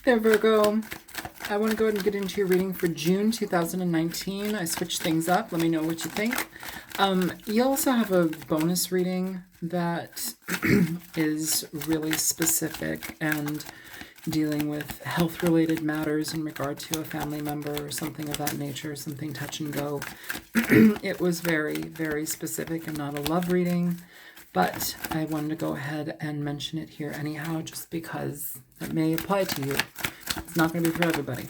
There, Virgo. I want to go ahead and get into your reading for June 2019. I switched things up. Let me know what you think. You also have a bonus reading that is really specific and dealing with health-related matters in regard to a family member or something of that nature, something touch and go. It was very, very specific and not a love reading, but I wanted to go ahead and mention it here anyhow, just because it may apply to you. It's not going to be for everybody.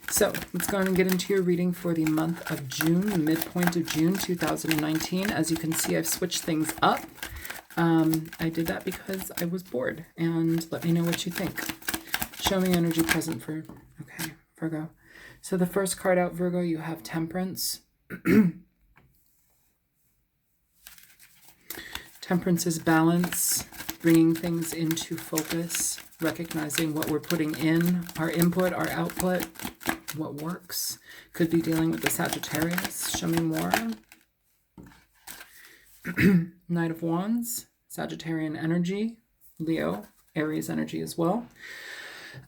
So let's go ahead and get into your reading for the month of June, the midpoint of June 2019. As you can see, I've switched things up. I did that because I was bored, and let me know what you think. Show me energy present for, okay, Virgo. So the first card out, Virgo, you have Temperance. Temperance is balance, bringing things into focus, recognizing what we're putting in, our input, our output, what works. Could be dealing with the Sagittarius. Show me more. Knight of Wands, Sagittarian energy, Leo, Aries energy as well.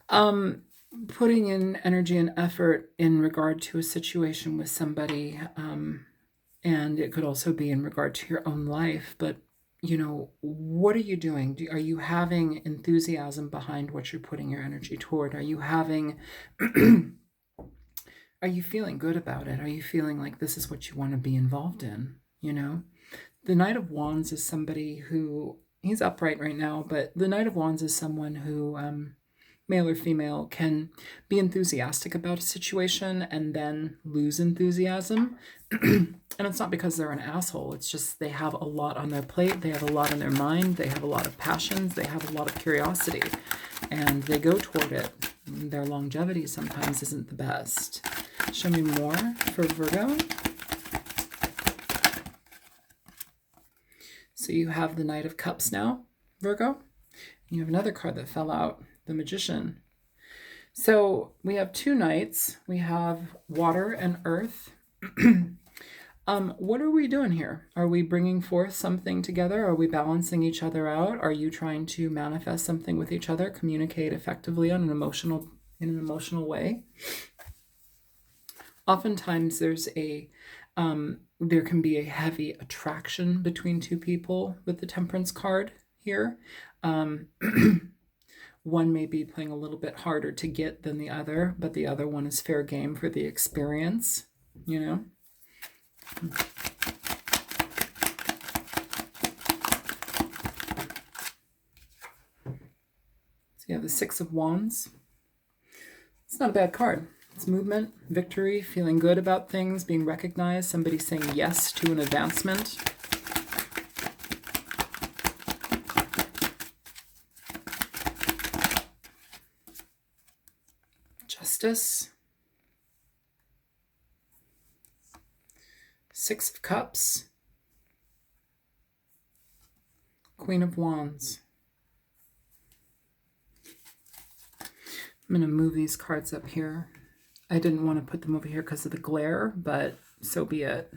Putting in energy and effort in regard to a situation with somebody, and it could also be in regard to your own life, but you know, what are you doing? Are you having enthusiasm behind what you're putting your energy toward? Are you having, are you feeling good about it? Are you feeling like this is what you want to be involved in? You know, the Knight of Wands is somebody who, he's upright right now, but the Knight of Wands is someone who, male or female, can be enthusiastic about a situation and then lose enthusiasm. And it's not because they're an asshole. It's just they have a lot on their plate. They have a lot on their mind. They have a lot of passions. They have a lot of curiosity. And they go toward it. Their longevity sometimes isn't the best. Show me more for Virgo. So you have the Knight of Cups now, Virgo. You have another card that fell out, the Magician. So we have two knights. We have water and earth. What are we doing here? Are we bringing forth something together? Are we balancing each other out? Are you trying to manifest something with each other, communicate effectively on in an emotional way? Oftentimes there's there can be a heavy attraction between two people with the Temperance card here. One may be playing a little bit harder to get than the other, but the other one is fair game for the experience, you know? So you have the Six of Wands. It's not a bad card. It's movement, victory, feeling good about things, being recognized, somebody saying yes to an advancement. Justice. Six of Cups. Queen of Wands. I'm going to move these cards up here. I didn't want to put them over here because of the glare, but so be it.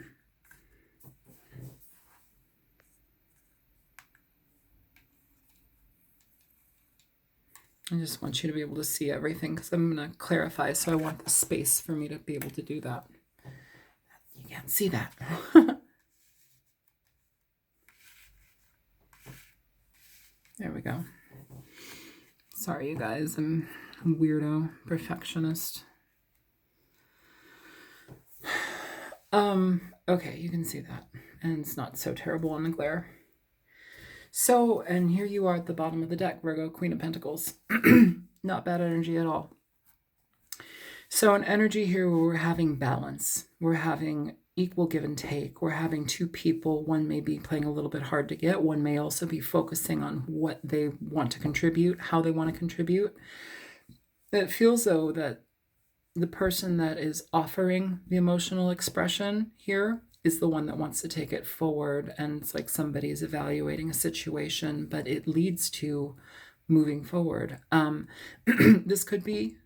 I just want you to be able to see everything because I'm going to clarify, so I want the space for me to be able to do that. You can't see that. There we go. Sorry, you guys. I'm a weirdo perfectionist. Okay, you can see that. And it's not so terrible in the glare. So, and here you are at the bottom of the deck, Virgo, Queen of Pentacles. Not bad energy at all. So an energy here where we're having balance. We're having equal give and take. We're having two people. One may be playing a little bit hard to get. One may also be focusing on what they want to contribute, how they want to contribute. It feels though that the person that is offering the emotional expression here is the one that wants to take it forward. And it's like somebody is evaluating a situation, but it leads to moving forward. This could be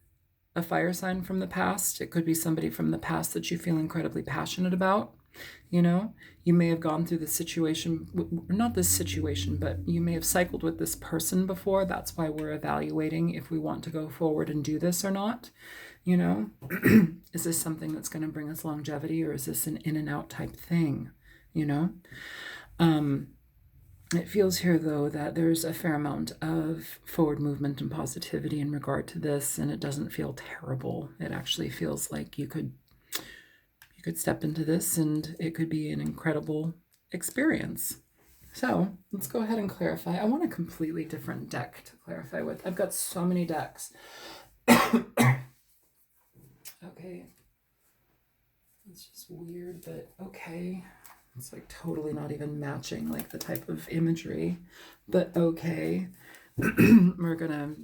a fire sign from the past. It could be somebody from the past that you feel incredibly passionate about. You know, you may have gone through this situation, not this situation, but you may have cycled with this person before. That's why we're evaluating if we want to go forward and do this or not. You know, is this something that's going to bring us longevity, or is this an in and out type thing? You know, it feels here, though, that there's a fair amount of forward movement and positivity in regard to this, and it doesn't feel terrible. It actually feels like you could step into this and it could be an incredible experience. So let's go ahead and clarify. I want a completely different deck to clarify with. I've got so many decks. Okay. It's just weird, but okay. It's like totally not even matching like the type of imagery, but okay. We're gonna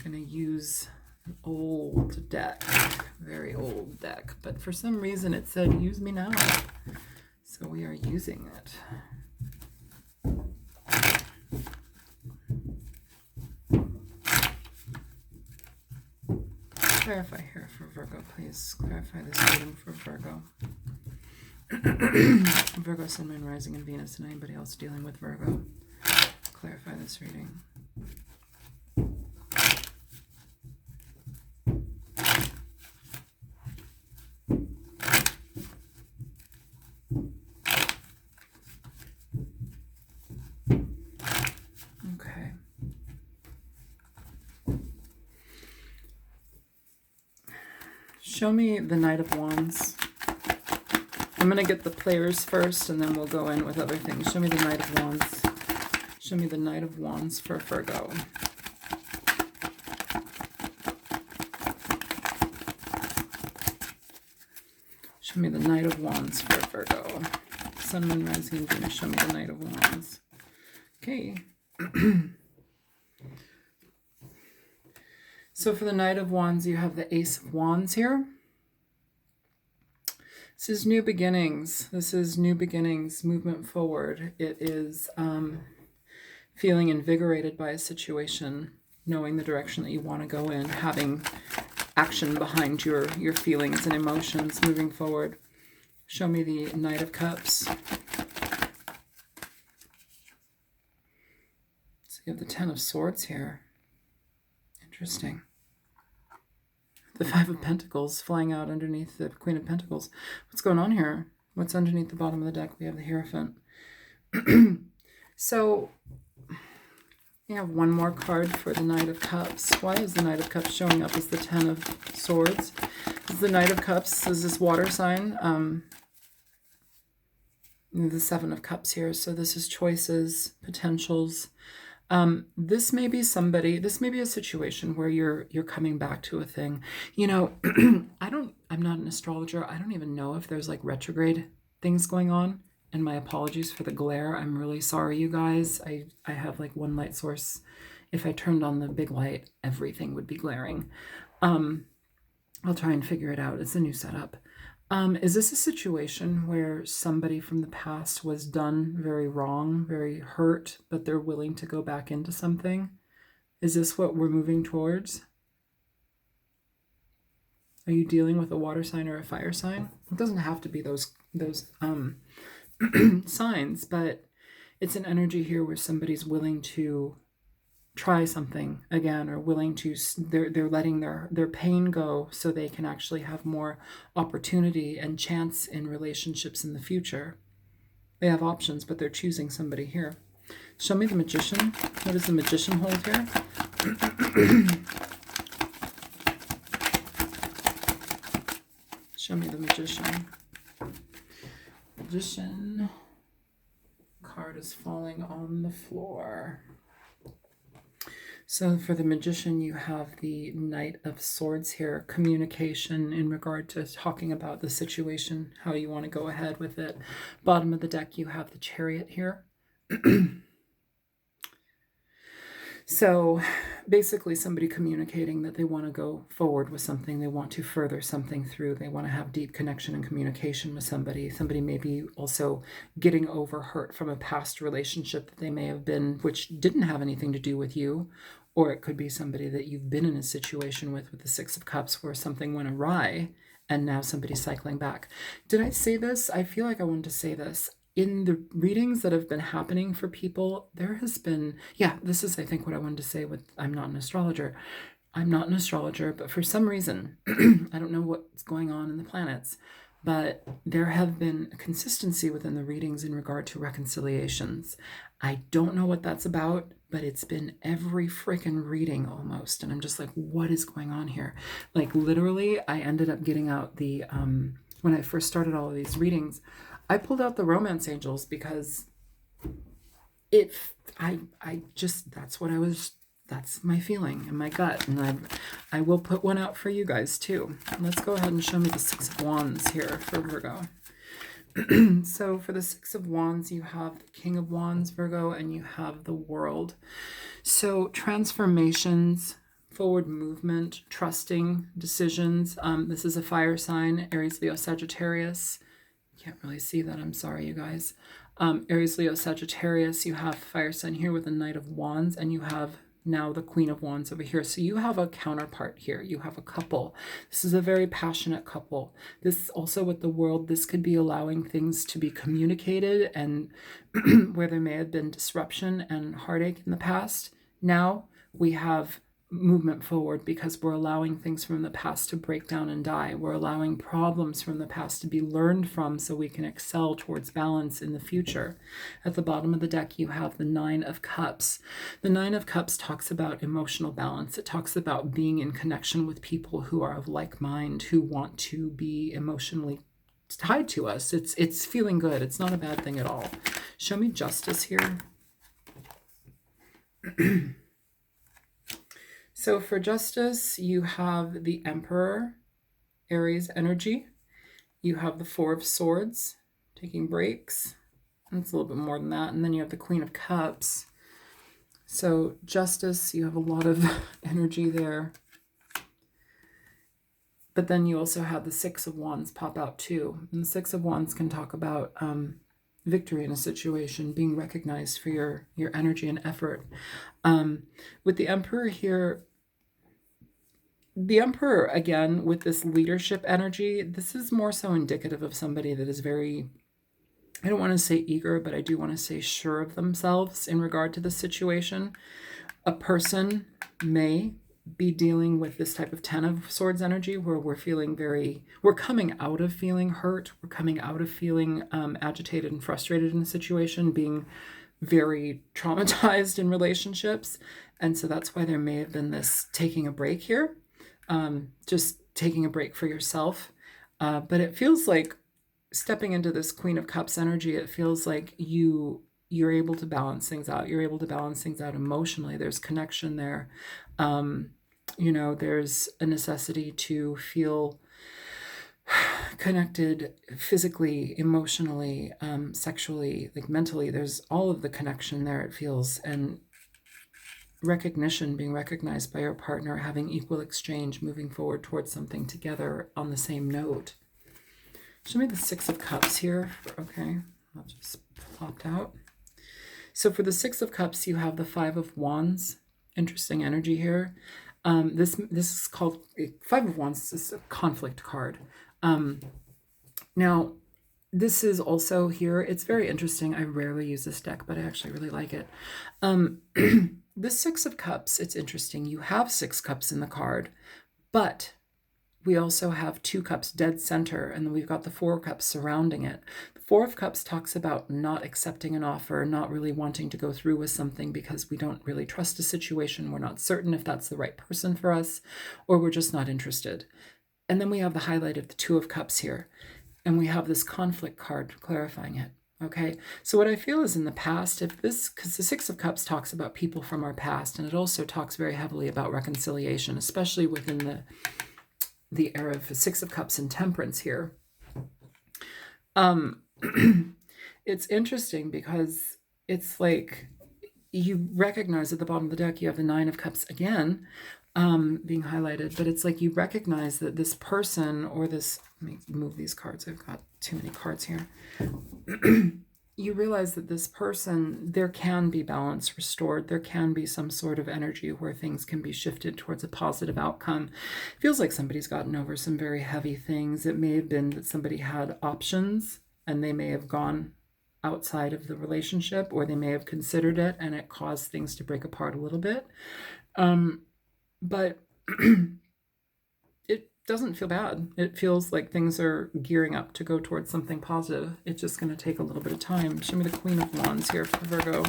use an old deck, very old deck, but for some reason it said use me now, so we are using it. Clarify here for Virgo, please. Clarify this reading for Virgo. Virgo, Sun, Moon, Rising, and Venus, and anybody else dealing with Virgo. Clarify this reading. Okay. Show me the Knight of Wands. I'm going to get the players first, and then we'll go in with other things. Show me the Knight of Wands. Show me the Knight of Wands for Virgo. Show me the Knight of Wands for Virgo. Sun, Moon, Rising, and Venus. Show me the Knight of Wands. Okay. So for the Knight of Wands, you have the Ace of Wands here. This is new beginnings. This is new beginnings, movement forward. It is feeling invigorated by a situation, knowing the direction that you want to go in, having action behind your feelings and emotions, moving forward. Show me the Knight of Cups. So you have the Ten of Swords here. Interesting. The Five of Pentacles flying out underneath the Queen of Pentacles. What's going on here? What's underneath the bottom of the deck? We have the Hierophant. So we have one more card for the Knight of Cups. Why is the Knight of Cups showing up as the Ten of Swords? Is the Knight of Cups, is this water sign? The Seven of Cups here. So this is choices, potentials. This may be somebody, this may be a situation where you're coming back to a thing. You know, I'm not an astrologer. I don't even know if there's like retrograde things going on. And my apologies for the glare. I'm really sorry, you guys. I have like one light source. If I turned on the big light, everything would be glaring. I'll try and figure it out. It's a new setup. Is this a situation where somebody from the past was done very wrong, very hurt, but they're willing to go back into something? Is this what we're moving towards? Are you dealing with a water sign or a fire sign? It doesn't have to be those signs, but it's an energy here where somebody's willing to try something again, or willing to, they're letting their pain go so they can actually have more opportunity and chance in relationships in the future. They have options, but they're choosing somebody here. Show me the Magician. What does the Magician hold here? Show me the Magician. Magician card is falling on the floor. So for the Magician, you have the Knight of Swords here, communication in regard to talking about the situation, how you want to go ahead with it. Bottom of the deck, you have the Chariot here. So basically somebody communicating that they want to go forward with something, they want to further something through, they want to have deep connection and communication with somebody. Somebody may be also getting over hurt from a past relationship that they may have been, which didn't have anything to do with you. Or it could be somebody that you've been in a situation with the Six of Cups where something went awry and now somebody's cycling back. Did I say this? I feel like I wanted to say this. In the readings that have been happening for people, there has been, yeah, this is, I think, what I wanted to say with I'm not an astrologer. I'm not an astrologer, but for some reason, I don't know what's going on in the planets, but there have been a consistency within the readings in regard to reconciliations. I don't know what that's about, but it's been every freaking reading almost. And I'm just like, what is going on here? Like literally, I ended up getting out the, when I first started all of these readings, I pulled out the romance angels because I just, that's my feeling in my gut. And I will put one out for you guys too. Let's go ahead and show me the Six of Wands here for Virgo. So for the Six of Wands, you have the King of Wands, Virgo, and you have the World. So transformations, forward movement, trusting, decisions. This is a fire sign, Aries, Leo, Sagittarius. Can't really see that. I'm sorry, you guys. Aries, Leo, Sagittarius. You have fire sign here with the Knight of Wands, and you have now the Queen of Wands over here. So you have a counterpart here. You have a couple. This is a very passionate couple. This also with the World, this could be allowing things to be communicated, and where there may have been disruption and heartache in the past. Now we have movement forward because we're allowing things from the past to break down and die. We're allowing problems from the past to be learned from so we can excel towards balance in the future. At the bottom of the deck, you have the Nine of Cups. The Nine of Cups talks about emotional balance. It talks about being in connection with people who are of like mind, who want to be emotionally tied to us. It's feeling good. It's not a bad thing at all. Show me justice here. So for justice, you have the Emperor, Aries energy. You have the Four of Swords, taking breaks. It's a little bit more than that. And then you have the Queen of Cups. So justice, you have a lot of energy there. But then you also have the Six of Wands pop out too. And the Six of Wands can talk about victory in a situation, being recognized for your energy and effort. With the Emperor here, the Emperor, again, with this leadership energy, this is more so indicative of somebody that is very, I don't want to say eager, but I do want to say sure of themselves in regard to the situation. A person may be dealing with this type of Ten of Swords energy where we're coming out of feeling hurt. We're coming out of feeling agitated and frustrated in a situation, being very traumatized in relationships. And so that's why there may have been this taking a break here, just taking a break for yourself. But it feels like stepping into this Queen of Cups energy, it feels like you're able to balance things out. You're able to balance things out emotionally. There's connection there. There's a necessity to feel connected physically, emotionally, sexually, like mentally. There's all of the connection there, it feels, and recognition, being recognized by your partner, having equal exchange, moving forward towards something together on the same note. Show me the Six of Cups here. Okay, I'll just popped out. So for the Six of Cups, you have the Five of Wands. Interesting energy here. This is called Five of Wands. This is a conflict card. Now, this is also here. It's very interesting. I rarely use this deck, but I actually really like it. The Six of Cups, it's interesting. You have six cups in the card, but we also have two cups dead center, and then we've got the Four of Cups surrounding it. The Four of Cups talks about not accepting an offer, not really wanting to go through with something because we don't really trust a situation. We're not certain if that's the right person for us, or we're just not interested. And then we have the highlight of the Two of Cups here, and we have this conflict card clarifying it. Okay, so what I feel is in the past, because the Six of Cups talks about people from our past, and it also talks very heavily about reconciliation, especially within the era of the Six of Cups and Temperance here. It's interesting because it's like you recognize at the bottom of the deck, you have the Nine of Cups again being highlighted, but it's like you recognize that this person or this, let me move these cards. I've got too many cards here. you realize that this person, there can be balance restored. There can be some sort of energy where things can be shifted towards a positive outcome. Feels like somebody's gotten over some very heavy things. It may have been that somebody had options and they may have gone outside of the relationship, or they may have considered it and it caused things to break apart a little bit. But it doesn't feel bad. It feels like things are gearing up to go towards something positive. It's just going to take a little bit of time. Show me the Queen of Wands here for Virgo.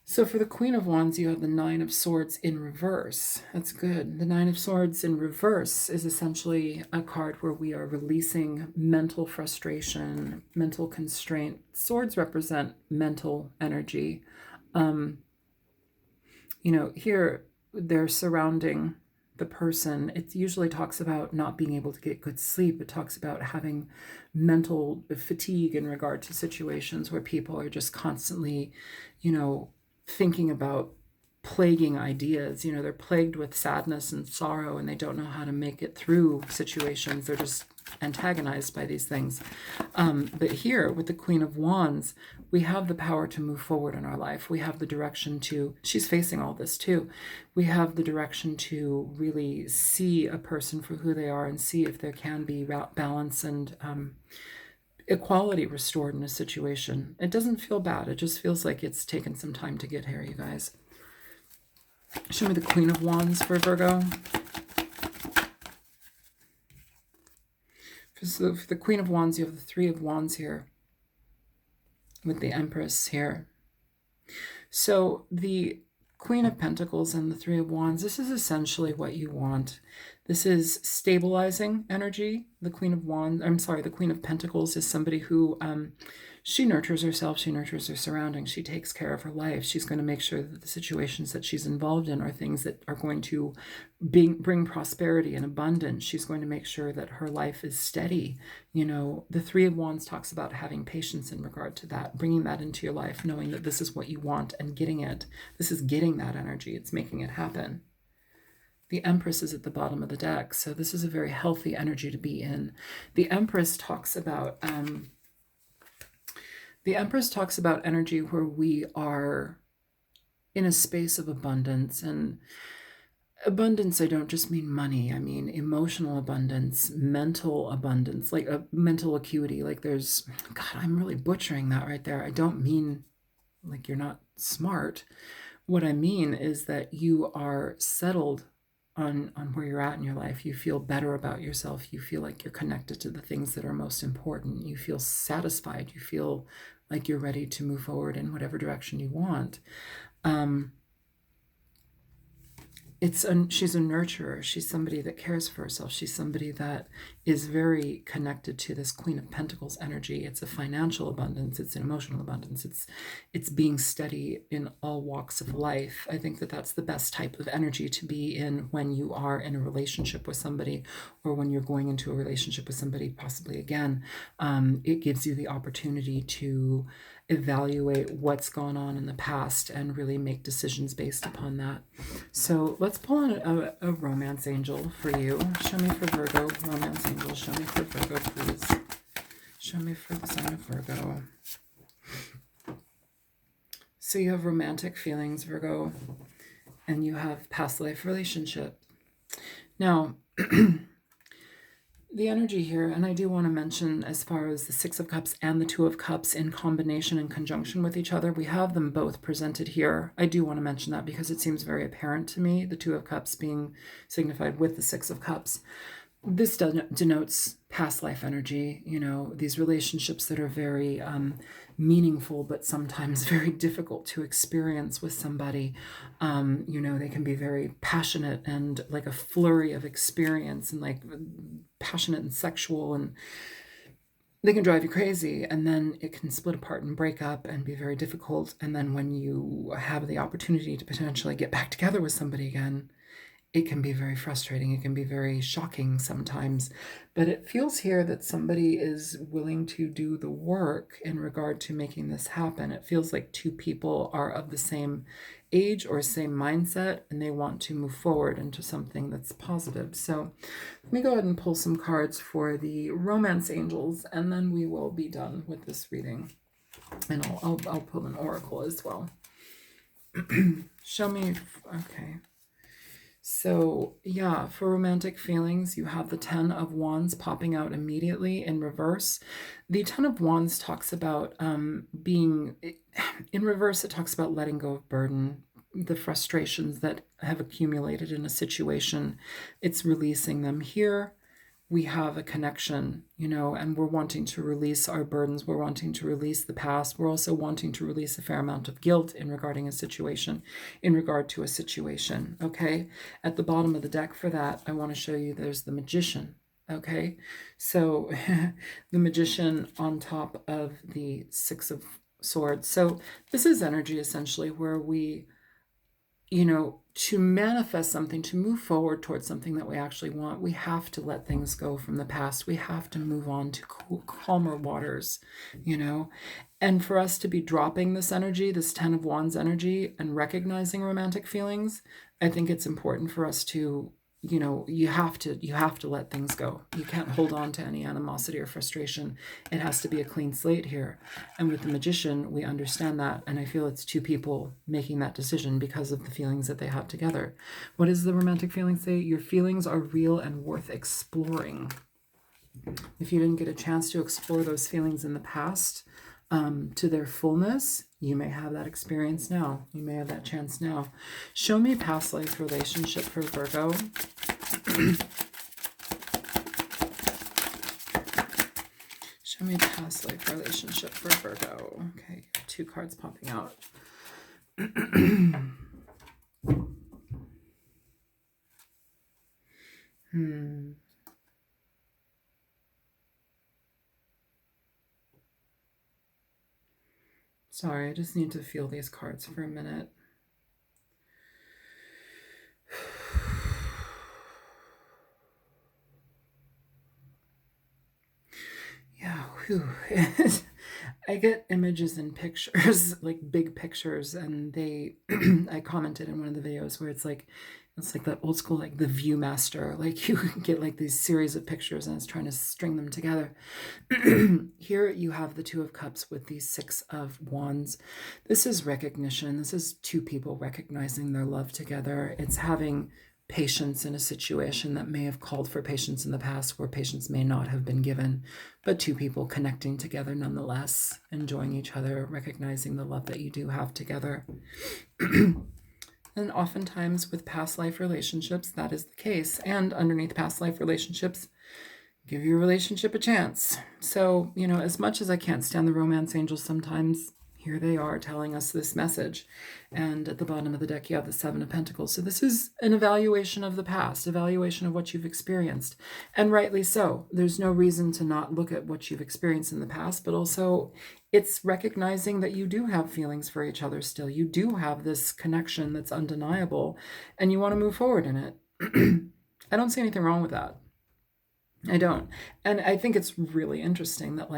So for the Queen of Wands, you have the Nine of Swords in reverse. That's good. The Nine of Swords in reverse is essentially a card where we are releasing mental frustration, mental constraint. Swords represent mental energy. Here they're surrounding the person. It usually talks about not being able to get good sleep. It talks about having mental fatigue in regard to situations where people are just constantly, thinking about plaguing ideas. They're plagued with sadness and sorrow, and they don't know how to make it through situations. They're just antagonized by these things. But here with the Queen of Wands, we have the power to move forward in our life. We have the direction to, she's facing all this too. We have the direction to really see a person for who they are and see if there can be balance and equality restored in a situation. It doesn't feel bad. It just feels like it's taken some time to get here, you guys. Show me the Queen of Wands for Virgo. So for the Queen of Wands, you have the Three of Wands here with the Empress here. So the Queen of Pentacles and the Three of Wands, this is essentially what you want. This is stabilizing energy. The Queen of Pentacles is somebody who, she nurtures herself, she nurtures her surroundings, she takes care of her life. She's going to make sure that the situations that she's involved in are things that are going to bring prosperity and abundance. She's going to make sure that her life is steady. The Three of Wands talks about having patience in regard to that, bringing that into your life, knowing that this is what you want and getting it. This is getting that energy. It's making it happen. The Empress is at the bottom of the deck, so this is a very healthy energy to be in. The Empress talks about energy where we are in a space of abundance. And abundance, I don't just mean money. I mean emotional abundance, mental abundance, like a mental acuity. Like God, I'm really butchering that right there. I don't mean like you're not smart. What I mean is that you are settled on where you're at in your life. You feel better about yourself. You feel like you're connected to the things that are most important. You feel satisfied. You feel like you're ready to move forward in whatever direction you want. She's a nurturer. She's somebody that cares for herself. She's somebody that is very connected to this Queen of Pentacles energy. It's a financial abundance. It's an emotional abundance. It's being steady in all walks of life. I think that that's the best type of energy to be in when you are in a relationship with somebody, or when you're going into a relationship with somebody, possibly again. It gives you the opportunity to evaluate what's gone on in the past and really make decisions based upon that. So let's pull on a romance angel for you. Show me for Virgo, romance angel. Show me for Virgo, please. Show me for the sign of Virgo. So you have romantic feelings, Virgo, and you have past life relationship. Now, the energy here, and I do want to mention as far as the Six of Cups and the Two of Cups in combination and conjunction with each other, we have them both presented here. I do want to mention that because it seems very apparent to me, the Two of Cups being signified with the Six of Cups. This denotes past life energy, these relationships that are very meaningful, but sometimes very difficult to experience with somebody. They can be very passionate and like a flurry of experience, and like passionate and sexual, and they can drive you crazy. And then it can split apart and break up and be very difficult. And then when you have the opportunity to potentially get back together with somebody again, it can be very frustrating. It can be very shocking sometimes. But it feels here that somebody is willing to do the work in regard to making this happen. It feels like two people are of the same age or same mindset, and they want to move forward into something that's positive. So let me go ahead and pull some cards for the romance angels, and then we will be done with this reading. And I'll pull an oracle as well. Show me, okay. So yeah, for romantic feelings, you have the 10 of Wands popping out immediately in reverse. The 10 of Wands talks about being, in reverse, it talks about letting go of burden, the frustrations that have accumulated in a situation. It's releasing them. Here we have a connection, and we're wanting to release our burdens. We're wanting to release the past. We're also wanting to release a fair amount of guilt in regard to a situation. Okay. At the bottom of the deck for that, I want to show you there's the Magician. Okay. So the Magician on top of the Six of Swords. So this is energy essentially where we, to manifest something, to move forward towards something that we actually want, we have to let things go from the past. We have to move on to calmer waters, And for us to be dropping this energy, this 10 of Wands energy, and recognizing romantic feelings, I think it's important for us to, you have to let things go. You can't hold on to any animosity or frustration. It has to be a clean slate here. And with the Magician, we understand that. And I feel it's two people making that decision because of the feelings that they have together. What does the romantic feeling say? Your feelings are real and worth exploring. If you didn't get a chance to explore those feelings in the past to their fullness, you may have that experience now. You may have that chance now. Show me past life relationship for Virgo. Show me past life relationship for Virgo. Okay, 2 cards popping out. Sorry, I just need to feel these cards for a minute. Yeah, whew. I get images and pictures, like big pictures, and I commented in one of the videos where it's like that old school, like the Viewmaster, like you get like these series of pictures and it's trying to string them together. Here you have the 2 of Cups with the 6 of Wands. This is recognition. This is two people recognizing their love together. It's having patience in a situation that may have called for patience in the past where patience may not have been given, but two people connecting together nonetheless, enjoying each other, recognizing the love that you do have together. And oftentimes with past life relationships, that is the case. And underneath past life relationships, give your relationship a chance. So, as much as I can't stand the romance angels sometimes, here they are telling us this message. And at the bottom of the deck, you have the 7 of Pentacles. So this is an evaluation of the past, evaluation of what you've experienced. And rightly so. There's no reason to not look at what you've experienced in the past, but also it's recognizing that you do have feelings for each other still. You do have this connection that's undeniable, and you want to move forward in it. I don't see anything wrong with that. I don't. And I think it's really interesting that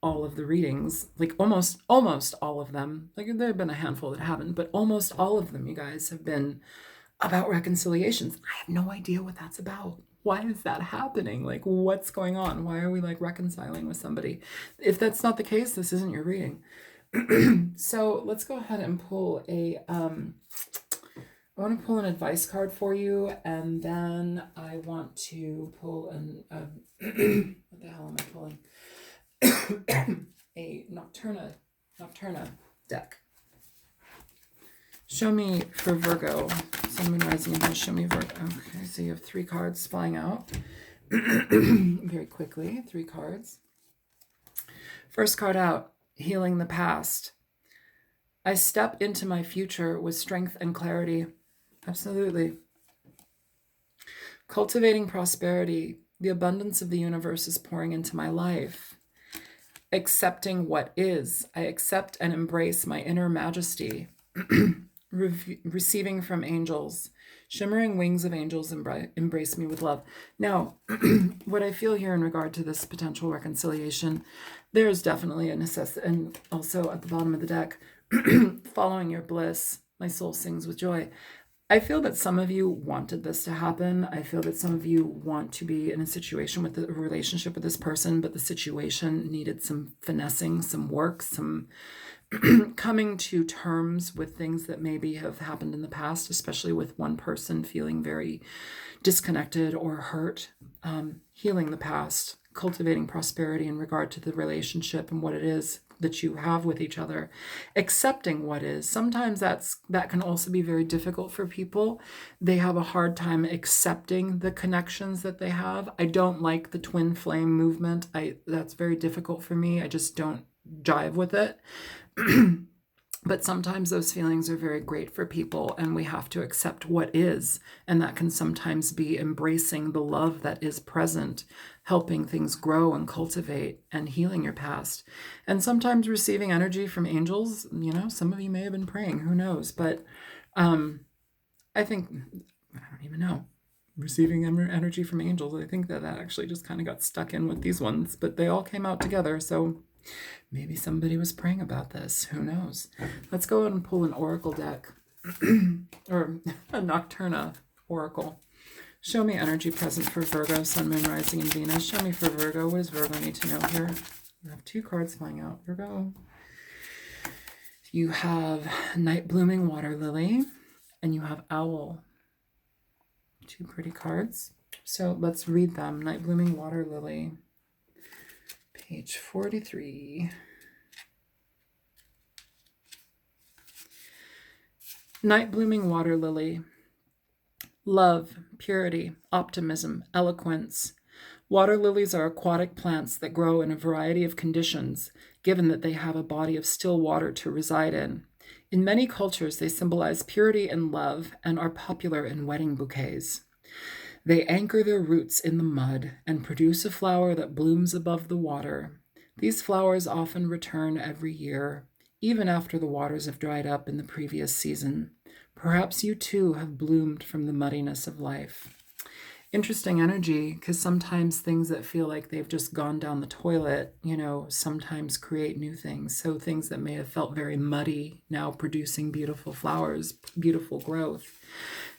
all of the readings, almost all of them, there have been a handful that haven't, but almost all of them, you guys, have been about reconciliations. I have no idea what that's about. Why is that happening? What's going on? Why are we reconciling with somebody? If that's not the case, this isn't your reading. So let's go ahead and pull I want to pull an advice card for you, and then I want to pull what the hell am I pulling? A Nocturna deck. Show me for Virgo, Sun, Moon, Rising, and show me Virgo. Okay, so you have 3 cards flying out very quickly. 3 cards. First card out, healing the past. I step into my future with strength and clarity. Absolutely. Cultivating prosperity. The abundance of the universe is pouring into my life. Accepting what is. I accept and embrace my inner majesty. receiving from angels. Shimmering wings of angels embrace me with love. Now, what I feel here in regard to this potential reconciliation, there's definitely a necessity. And also at the bottom of the deck, following your bliss, my soul sings with joy. I feel that some of you wanted this to happen. I feel that some of you want to be in a situation with a relationship with this person, but the situation needed some finessing, some work, some coming to terms with things that maybe have happened in the past, especially with one person feeling very disconnected or hurt, healing the past, cultivating prosperity in regard to the relationship and what it is that you have with each other, accepting what is. Sometimes that can also be very difficult for people. They have a hard time accepting the connections that they have. I don't like the twin flame movement. That's very difficult for me. I just don't jive with it. But sometimes those feelings are very great for people, and we have to accept what is. And that can sometimes be embracing the love that is present, helping things grow and cultivate, and healing your past. And sometimes receiving energy from angels. You know, some of you may have been praying, who knows? But I think, I don't even know. Receiving energy from angels, I think that actually just kind of got stuck in with these ones, but they all came out together. So maybe somebody was praying about this. Who knows? Let's go ahead and pull an oracle deck or a Nocturna oracle. Show me energy present for Virgo, Sun, Moon, Rising, and Venus. Show me for Virgo. What does Virgo need to know here? You have 2 cards flying out, Virgo. You have Night Blooming Water Lily, and you have Owl. 2 pretty cards. So let's read them. Night Blooming Water Lily. Page 43. Night Blooming Water Lily. Love, purity, optimism, eloquence. Water lilies are aquatic plants that grow in a variety of conditions, given that they have a body of still water to reside in. In many cultures, they symbolize purity and love and are popular in wedding bouquets. They anchor their roots in the mud and produce a flower that blooms above the water. These flowers often return every year, even after the waters have dried up in the previous season. Perhaps you too have bloomed from the muddiness of life. Interesting energy, because sometimes things that feel like they've just gone down the toilet, sometimes create new things. So things that may have felt very muddy, now producing beautiful flowers, beautiful growth.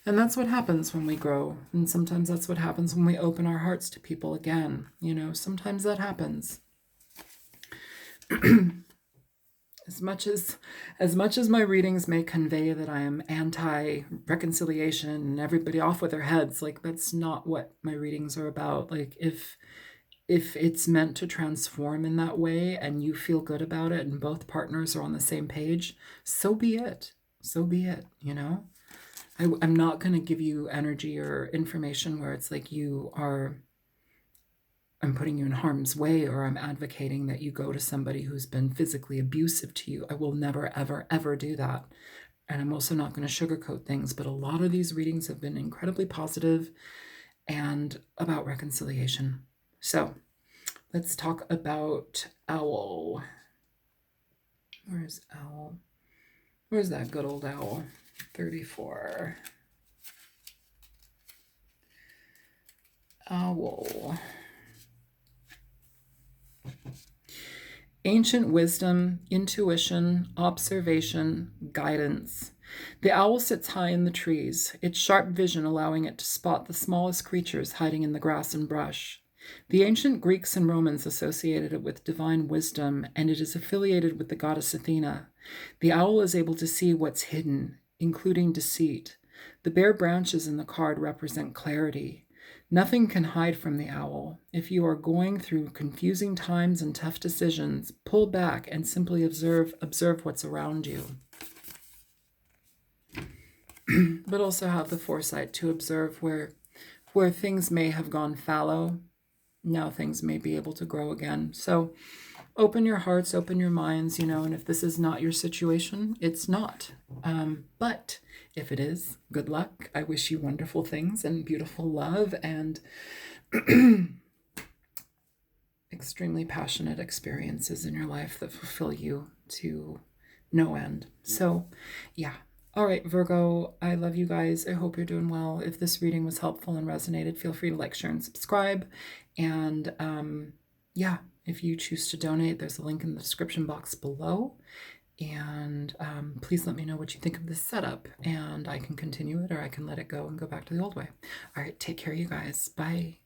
And that's what happens when we grow. And sometimes that's what happens when we open our hearts to people again. Sometimes that happens. As much as my readings may convey that I am anti-reconciliation and everybody off with their heads, like that's not what my readings are about. Like if it's meant to transform in that way and you feel good about it and both partners are on the same page, so be it. So be it, I'm not going to give you energy or information where it's like I'm putting you in harm's way, or I'm advocating that you go to somebody who's been physically abusive to you. I will never, ever, ever do that. And I'm also not going to sugarcoat things, but a lot of these readings have been incredibly positive and about reconciliation. So let's talk about Owl. Where's Owl? Where's that good old Owl? 34. Owl. Ancient wisdom, intuition, observation, guidance. The owl sits high in the trees, its sharp vision allowing it to spot the smallest creatures hiding in the grass and brush. The ancient Greeks and Romans associated it with divine wisdom, and it is affiliated with the goddess Athena. The owl is able to see what's hidden, including deceit. The bare branches in the card represent clarity. Nothing can hide from the owl. If you are going through confusing times and tough decisions, pull back and simply observe what's around you. But also have the foresight to observe where things may have gone fallow. Now things may be able to grow again. So open your hearts, open your minds, and if this is not your situation, it's not. But if it is, good luck. I wish you wonderful things and beautiful love and extremely passionate experiences in your life that fulfill you to no end. So, yeah. All right, Virgo, I love you guys. I hope you're doing well. If this reading was helpful and resonated, feel free to like, share, and subscribe. And yeah, if you choose to donate, there's a link in the description box below. And please let me know what you think of this setup, and I can continue it or I can let it go and go back to the old way. All right, take care, you guys. Bye.